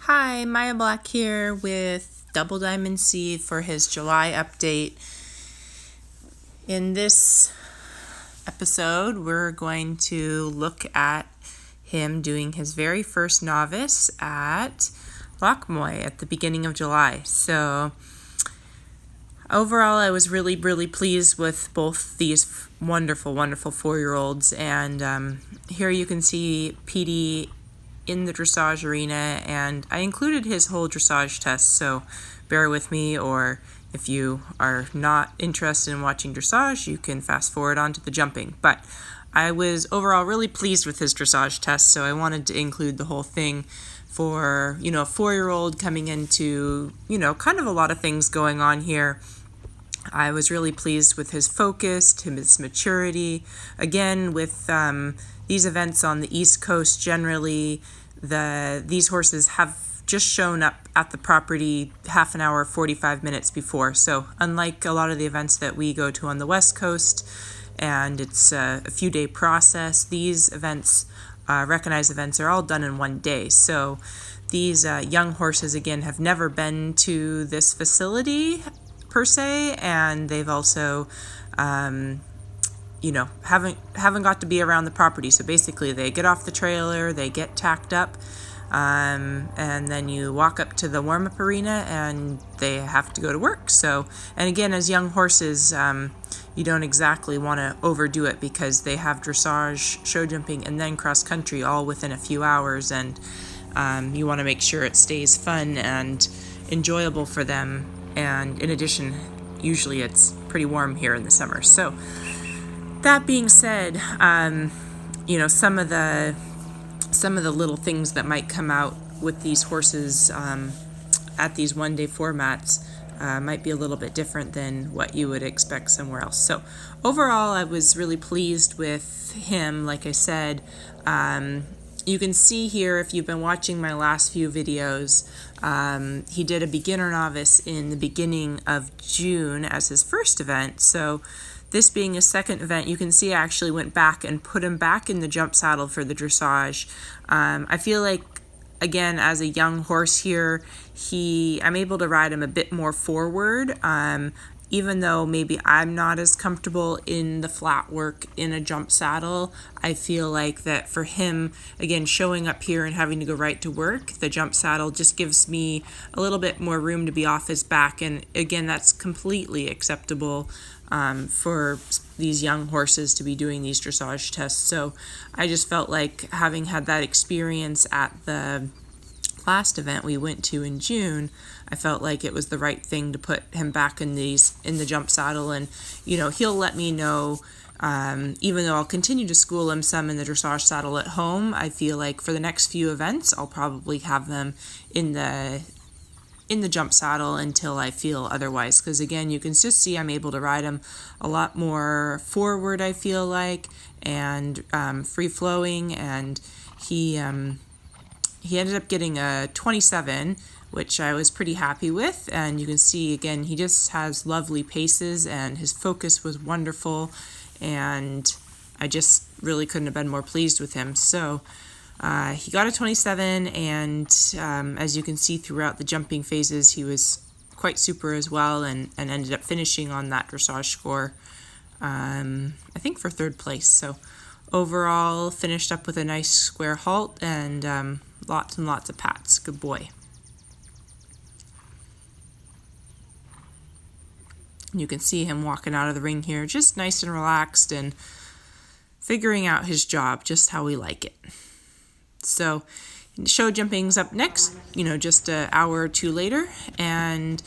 Hi, Maya Black here with Double Diamond Seed for his July update. In this episode, we're going to look at him doing his very first novice at Loch at the beginning of July. So overall, I was really pleased with both these wonderful 4-year-olds. And here you can see Petey in the dressage arena, and I included his whole dressage test, so bear with me, or if you are not interested in watching dressage, you can fast forward on to the jumping. But I was overall really pleased with his dressage test, so I wanted to include the whole thing for, a 4-year-old coming into, kind of a lot of things going on here. I was really pleased with his focus, his maturity. Again, with these events on the East Coast, generally, these horses have just shown up at the property half an hour, 45 minutes before. So unlike a lot of the events that we go to on the West Coast, and it's a few-day process, these events, recognized events, are all done in one day. So these young horses, again, have never been to this facility per se, and they've also haven't got to be around the property. So basically they get off the trailer, they get tacked up, and then you walk up to the warm-up arena and they have to go to work. So, and again, as young horses, you don't exactly want to overdo it because they have dressage, show jumping, and then cross country all within a few hours, and you want to make sure it stays fun and enjoyable for them. And in addition, usually it's pretty warm here in the summer. So that being said, some of the little things that might come out with these horses at these one-day formats might be a little bit different than what you would expect somewhere else. So overall, I was really pleased with him. Like I said, you can see here, if you've been watching my last few videos, he did a beginner novice in the beginning of June as his first event. So this being his second event, you can see I actually went back and put him back in the jump saddle for the dressage. I feel like, again, as a young horse here, I'm able to ride him a bit more forward. Even though maybe I'm not as comfortable in the flat work in a jump saddle, I feel like that for him, again, showing up here and having to go right to work, the jump saddle just gives me a little bit more room to be off his back. And again, that's completely acceptable for these young horses to be doing these dressage tests. So I just felt like, having had that experience at the last event we went to in June, I felt like it was the right thing to put him back in the jump saddle. And he'll let me know, even though I'll continue to school him some in the dressage saddle at home, I feel like for the next few events I'll probably have them in the jump saddle until I feel otherwise, because again, you can just see I'm able to ride him a lot more forward, I feel like, and free flowing. And he ended up getting a 27, which I was pretty happy with. And you can see, again, he just has lovely paces and his focus was wonderful. And I just really couldn't have been more pleased with him. So he got a 27, and as you can see throughout the jumping phases, he was quite super as well, and ended up finishing on that dressage score, I think for third place. So overall, finished up with a nice square halt and lots and lots of pats. Good boy. You can see him walking out of the ring here, just nice and relaxed and figuring out his job just how we like it. So show jumping's up next, just an hour or two later. And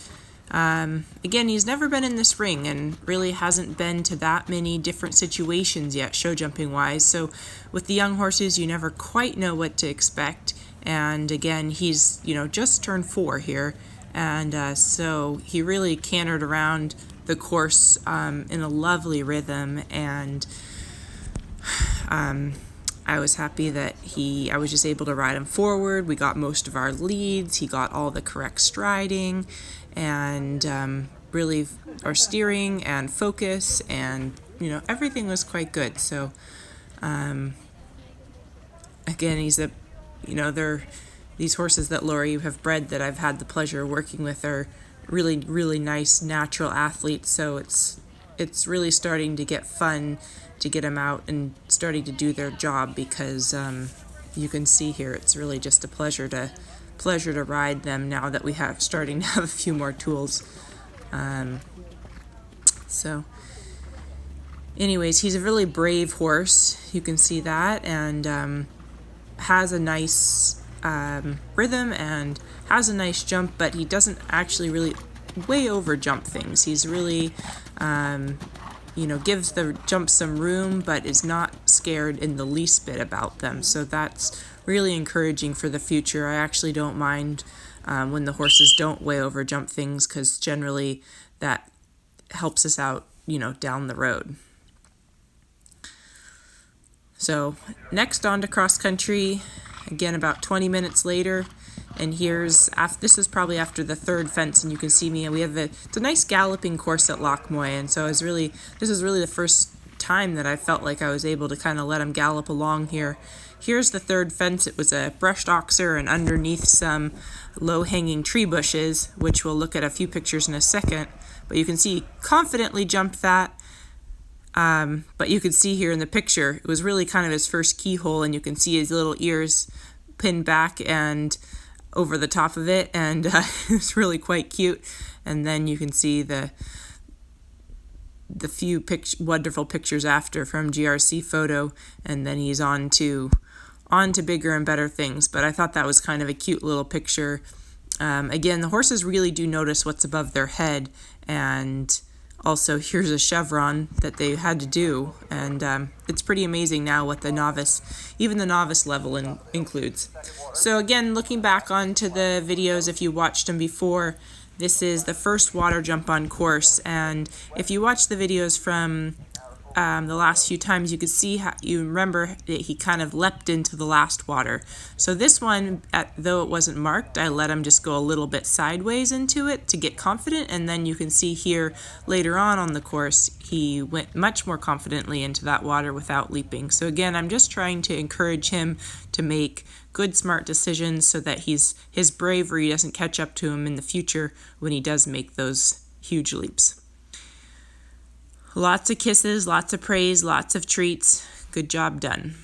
again, he's never been in this ring and really hasn't been to that many different situations yet, show jumping wise. So with the young horses, you never quite know what to expect. And again, he's, just turned 4 here. And so he really cantered around the course in a lovely rhythm. And I was happy that I was just able to ride him forward. We got most of our leads. He got all the correct striding and really our steering and focus, and everything was quite good. So again, he's a they're these horses that Lori have bred that I've had the pleasure of working with are really, really nice natural athletes. So it's really starting to get fun to get them out and starting to do their job, because you can see here it's really just a pleasure to ride them now that we have starting to have a few more tools. So anyways, he's a really brave horse. You can see that, and has a nice rhythm and has a nice jump, but he doesn't actually really way over jump things. He's really, gives the jumps some room, but is not scared in the least bit about them. So that's really encouraging for the future. I actually don't mind when the horses don't way over jump things, because generally that helps us out, down the road. So next on to cross country, again about 20 minutes later, and this is probably after the third fence, and you can see me, and it's a nice galloping course at Loch, and so this is really the first time that I felt like I was able to kind of let him gallop along here. Here's the third fence. It was a brushed oxer and underneath some low-hanging tree bushes, which we'll look at a few pictures in a second, but you can see he confidently jumped that. But you can see here in the picture, it was really kind of his first keyhole, and you can see his little ears pinned back and over the top of it, and it's really quite cute. And then you can see the few wonderful pictures after from GRC photo, and then he's on to bigger and better things. But I thought that was kind of a cute little picture. Again, the horses really do notice what's above their head, and also here's a chevron that they had to do, and it's pretty amazing now what even the novice level includes. So again, looking back onto the videos, if you watched them before, this is the first water jump on course, and if you watch the videos from the last few times, you could see how you remember that he kind of leapt into the last water. So this one, though it wasn't marked, I let him just go a little bit sideways into it to get confident, and then you can see here later on the course he went much more confidently into that water without leaping. So again, I'm just trying to encourage him to make good, smart decisions so that his bravery doesn't catch up to him in the future when he does make those huge leaps. Lots of kisses, lots of praise, lots of treats. Good job done.